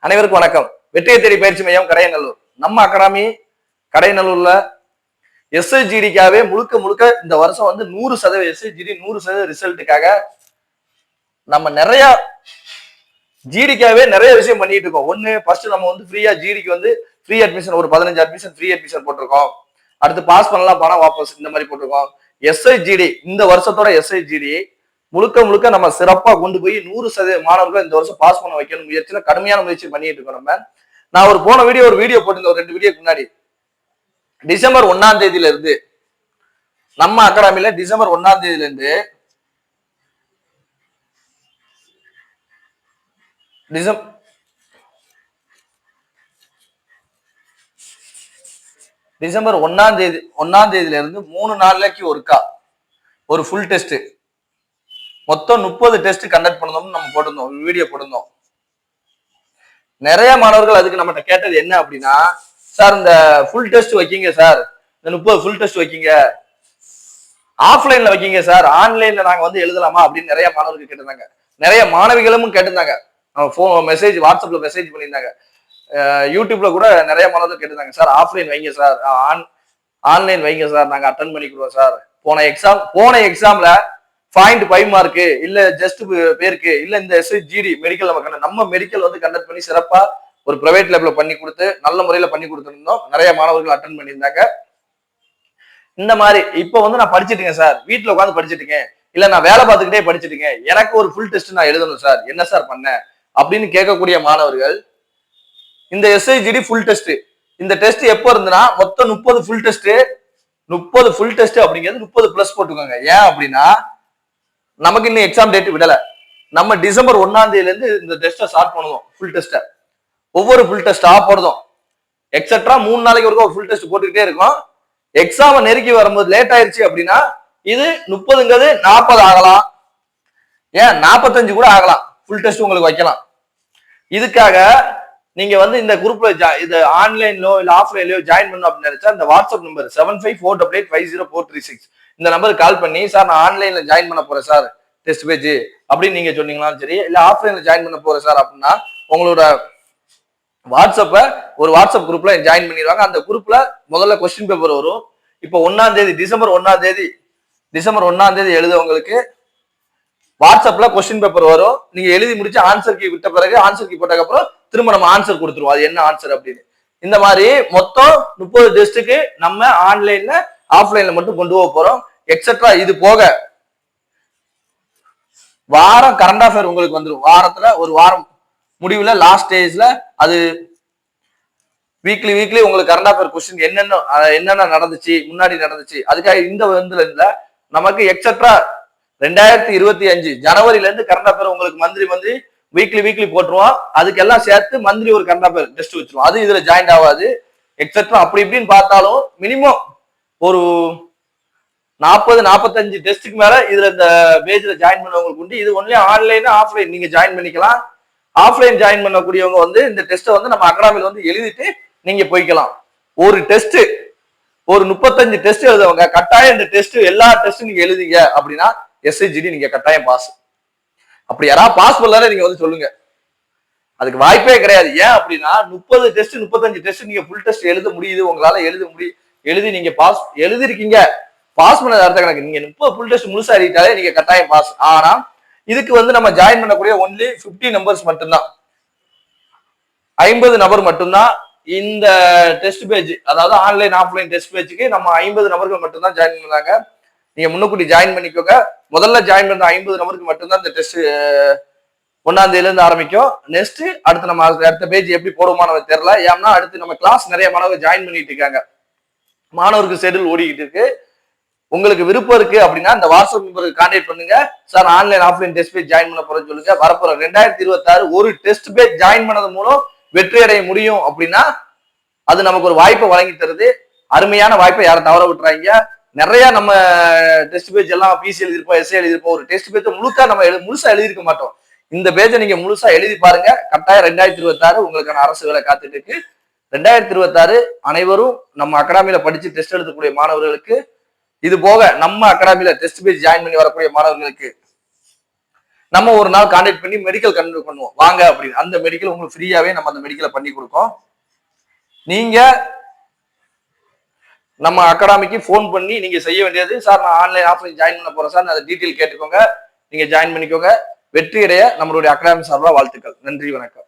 அனைவருக்கும் வணக்கம். வெற்றியை தேடி பயிற்சி மையம் கடையநல்லூர். நம்ம அகாடமி கடையநல்லூர்ல எஸ்ஐஜிடிக்காவே முழுக்க முழுக்க இந்த வருஷம் வந்து 100% எஸ்ஐஜிடி 100% ரிசல்ட்டுக்காக நம்ம நிறைய ஜிடிக்காவே நிறைய விஷயம் பண்ணிட்டு இருக்கோம். ஒண்ணு ஃபர்ஸ்ட் நம்ம வந்து ஃப்ரீயா ஜிடிக்கு வந்து ஃப்ரீ அட்மிஷன் ஒரு 15 அட்மிஷன் ஃப்ரீ அட்மிஷன் போட்டிருக்கோம். அடுத்து பாஸ் பண்ணலாம் பணம் வாபஸ் இந்த மாதிரி போட்டிருக்கோம். எஸ்ஐஜிடி இந்த வருஷத்தோட எஸ்ஐஜிடி முழுக்க முழுக்க நம்ம சிறப்பா கொண்டு போய் 100% மாணவர்கள் இந்த வருஷம் பாஸ் பண்ண வைக்கணும் முயற்சியில கடுமையான முயற்சி பண்ணிட்டு இருக்கோம். நம்ம நான் ஒரு போன வீடியோ போட்டிருந்தேன் ஒரு 2 வீடியோக்கு முன்னாடி. டிசம்பர் 1ஆம் தேதியில இருந்து நம்ம அகாடமில டிசம்பர் 1ஆம் தேதியில இருந்து டிசம்பர் 1ஆம் தேதியில இருந்து 3 நாளைக்கு ஒருக்கா ஒரு ஃபுல் டெஸ்ட் மொத்தம் 30 டெஸ்ட் கண்டக்ட் பண்ணணும்னு நம்ம போட்டிருந்தோம் வீடியோ போட்டிருந்தோம். நிறைய மாணவர்கள் அதுக்கு நம்மகிட்ட கேட்டது என்ன அப்படின்னா, சார் இந்த ஃபுல் டெஸ்ட் வைக்கீங்க சார், இந்த 30 ஃபுல் டெஸ்ட் வைக்கீங்க, ஆஃப்லைன்ல வைக்கீங்க சார், ஆன்லைன்ல நாங்க வந்து எழுதலாமா அப்படின்னு நிறைய மாணவர்கள் கேட்டிருந்தாங்க. நிறைய மாணவிகளும் கேட்டிருந்தாங்க. மெசேஜ் வாட்ஸ்அப்ல மெசேஜ் பண்ணியிருந்தாங்க. யூடியூப்ல கூட நிறைய மாணவர்கள் கேட்டிருந்தாங்க, சார் ஆஃப்லைன் வைங்க சார், ஆன்லைன் வைங்க சார், நாங்க அட்டன் பண்ணிக்கிறோம் சார். போன எக்ஸாம்ல 0.5 மார்க்கு இல்ல ஜஸ்ட் பேருக்கு இல்ல இந்த எஸ்ஐஜிடி மெடிக்கல் நம்ம மெடிக்கல் வந்து கண்டக்ட் பண்ணி சிறப்பா ஒரு பிரைவேட் லேப்ல பண்ணி கொடுத்து நல்ல முறையில பண்ணி கொடுத்துருந்தோம். நிறைய மாணவர்கள் அட்டன் பண்ணியிருந்தாங்க. இந்த மாதிரி இப்ப வந்து நான் படிச்சுட்டேங்க சார், வீட்டுல உட்காந்து படிச்சுட்டீங்க, இல்ல நான் வேலை பார்த்துக்கிட்டே படிச்சுட்டீங்க, எனக்கு ஒரு ஃபுல் டெஸ்ட் நான் எழுதணும் சார், என்ன சார் பண்ண அப்படின்னு கேட்கக்கூடிய மாணவர்கள் இந்த எஸ்ஐஜிடி ஃபுல் டெஸ்ட் இந்த டெஸ்ட் எப்போ இருந்துன்னா மொத்தம் 30 ஃபுல் டெஸ்ட் 30 ஃபுல் டெஸ்ட் அப்படிங்கிறது 30 பிளஸ் போட்டுக்கோங்க. ஏன் அப்படின்னா நமக்கு இன்னும் எக்ஸாம் டேட் விடல. நம்ம டிசம்பர் 1ஆம் தேதியில இருந்து இந்த டெஸ்ட்டை ஸ்டார்ட் பண்ணுவோம். ஃபுல் டெஸ்ட்டை ஒவ்வொரு ஃபுல் டெஸ்ட் போடுறோம் எக்ஸெட்ரா 3 நாளைக்கு ஒரு ஃபுல் டெஸ்ட் போட்டுக்கிட்டே இருக்கும். எக்ஸாம நெருக்கி வரும்போது லேட் ஆயிருச்சு அப்படின்னா இது 30ங்கிறது 40 ஆகலாம், ஏன் 45 கூட ஆகலாம். ஃபுல் டெஸ்ட் உங்களுக்கு வைக்கலாம். இதுக்காக நீங்க வந்து இந்த குரூப்ல இது ஆன்லைன்லோ இல்ல ஆஃப்லைன்லயோ ஜாயின் பண்ணணும் அப்படின்னு நினைச்சா இந்த வாட்ஸ்அப் நம்பர் 7548850436 இந்த நம்பருக்கு கால் பண்ணி, சார் நான் ஆன்லைன்ல ஜாயின் பண்ண போறேன் சார் டெஸ்ட் பேஜ் அப்படின்னு நீங்க சொன்னீங்களாலும் சரி, இல்ல ஆஃப்லைன்ல ஜாயின் பண்ண போறேன் சார் அப்படின்னா உங்களோட வாட்ஸ்அப்ப ஒரு வாட்ஸ்அப் குரூப்ல ஜாயின் பண்ணிடுவாங்க. அந்த குரூப்ல முதல்ல கொஸ்டின் பேப்பர் வரும். இப்போ 1ஆம் தேதி டிசம்பர் 1ஆம் தேதி எழுதவங்களுக்கு வாட்ஸ்அப்ல கொஸ்டின் பேப்பர் வரும். நீங்க எழுதி முடிச்சு ஆன்சர் கீ விட்ட பிறகு ஆன்சர் கீ போட்டதுக்கு அப்புறம் திரும்ப நம்ம ஆன்சர் கொடுத்துருவோம், அது என்ன ஆன்சர் அப்படின்னு. இந்த மாதிரி மொத்தம் 30 டெஸ்ட்டுக்கு நம்ம ஆன்லைன்ல ஆஃப்லைன்ல மட்டும் கொண்டு போக போறோம். எக்ஸெட்ரா இது போக வாரம் கரண்ட் அஃபேர் உங்களுக்கு வந்துடும். வாரத்துல ஒரு வாரம் முடிவுல லாஸ்ட் ஸ்டேஜ்ல அது வீக்லி உங்களுக்கு கரண்ட் அஃபேர் கொஸ்டின் என்னென்ன நடந்துச்சு முன்னாடி நடந்துச்சு அதுக்காக இந்த வந்து நமக்கு எக்ஸெட்ரா 2025 ஜனவரில இருந்து கரண்ட் அஃபேர் உங்களுக்கு மந்த்லி வீக்லி போட்டுருவோம். அதுக்கெல்லாம் சேர்த்து மந்த்லி ஒரு கரண்ட் அஃபேர் டெஸ்ட் வச்சிருவோம். அது இதுல ஜாயின் ஆகாது. எக்ஸெட்ரா அப்படி இப்படின்னு பார்த்தாலும் மினிமம் ஒரு 40-45 டெஸ்ட்டுக்கு மேல இதுல இந்த பேஜ்ல ஜாயின் பண்ணவங்களுக்கு உண்டு. இது ஒன்லி ஆன்லைன் ஆஃப்லைன் நீங்க ஜாயின் பண்ணிக்கலாம். ஆஃப்லைன் ஜாயின் பண்ணக்கூடியவங்க வந்து இந்த டெஸ்ட்டை வந்து நம்ம அகாடமில வந்து எழுதிட்டு நீங்க போய்க்கலாம். ஒரு டெஸ்ட் ஒரு 35 டெஸ்ட் எழுதவங்க கட்டாயம் இந்த டெஸ்ட் எல்லா டெஸ்ட்டும் நீங்க எழுதிங்க அப்படின்னா எஸ்ஐஜிடி நீங்க கட்டாயம் பாஸ். அப்படி யாராவது பாஸ் பண்ணல நீங்க வந்து சொல்லுங்க, அதுக்கு வாய்ப்பே கிடையாது. ஏன் அப்படின்னா 30 டெஸ்ட் 35 டெஸ்ட் நீங்க ஃபுல் டெஸ்ட் எழுத முடியுது, உங்களால எழுதி நீங்க பாஸ் எழுதிருக்கீங்க. பாஸ் பண்ணது அர்த்த கணக்கு. நீங்க 30 ஃபுல் டெஸ்ட் முழுசா எழுதிட்டாலே நீங்க கட்டாயம் பாஸ். ஆனா இதுக்கு வந்து நம்ம ஜாயின் பண்ணக்கூடிய ஒன்லி 50 நம்பர்ஸ் மட்டும்தான், 50 நபர் மட்டும்தான் இந்த டெஸ்ட் பேஜ், அதாவது ஆன்லைன் ஆஃப்லைன் டெஸ்ட் பேஜுக்கு நம்ம 50 நபர்கள் மட்டும்தான் ஜாயின் பண்ணாங்க. நீங்க முன்னுக்கூட்டி ஜாயின் பண்ணிக்கோங்க. முதல்ல ஜாயின் பண்ண 50 நபருக்கு மட்டும்தான் இந்த டெஸ்ட் 1ஆம் தேதியில இருந்து ஆரம்பிக்கும். நெக்ஸ்ட் அடுத்து நம்ம அடுத்த பேஜ் எப்படி போடுவோமா நமக்கு தெரியல. ஏன்னா அடுத்து நம்ம கிளாஸ் நிறைய மாணவர்கள் ஜாயின் பண்ணிட்டு இருக்காங்க, மாணவருக்கு ஷெட்யூல் ஓடிக்கிட்டு இருக்கு. உங்களுக்கு விருப்பம் இருக்கு அப்படின்னா இந்த வாட்ஸ்அப் நம்பருக்கு கான்டாக்ட் பண்ணுங்க. Sir online offline test page join பண்ண போறேன்னு சொல்லுங்க. வரப்போற 2026 ஒரு டெஸ்ட் பேஜ் ஜாயின் பண்ணது மூலம் வெற்றி அடைய முடியும் அப்படின்னா அது நமக்கு ஒரு வாய்ப்பை வழங்கி தருது. அருமையான வாய்ப்பை யாரும் தவற விட்டுறாங்க. நிறைய நம்ம டெஸ்ட் பேஜ் எல்லாம் பிசி எழுதிருப்போம், எஸ்ஏ எழுதிருப்போம். ஒரு டெஸ்ட் பேஜ் முழுசா எழுதிருக்க மாட்டோம். இந்த பேஜை நீங்க முழுசா எழுதி பாருங்க. கட்டாயம் 2026 உங்களுக்கான அரசு வேலை காத்துட்டு இருக்கு. 2026 அனைவரும் நம்ம அகாடமியில படிச்சு டெஸ்ட் எழுதக்கூடிய மாணவர்களுக்கு, இது போக நம்ம அகாடமியில டெஸ்ட் பேஜ் ஜாயின் பண்ணி வரக்கூடிய மாணவர்களுக்கு நம்ம ஒரு நாள் கான்டாக்ட் பண்ணி மெடிக்கல் கன்வெர்ட் பண்ணுவோம் வாங்க அப்படின்னு. அந்த மெடிக்கல் உங்களுக்கு ஃப்ரீயாவே நம்ம அந்த மெடிக்கலை பண்ணி கொடுப்போம். நீங்க நம்ம அகாடமிக்கு ஃபோன் பண்ணி நீங்க செய்ய வேண்டியது, சார் நான் ஆன்லைன் ஆஃப்லைன் ஜாயின் பண்ண போறேன் சார், அதை டீட்டெயில் கேட்டுக்கோங்க, நீங்க ஜாயின் பண்ணிக்கோங்க. வெற்றியடைய நம்மளுடைய அகாடமி சார்பாக வாழ்த்துக்கள். நன்றி, வணக்கம்.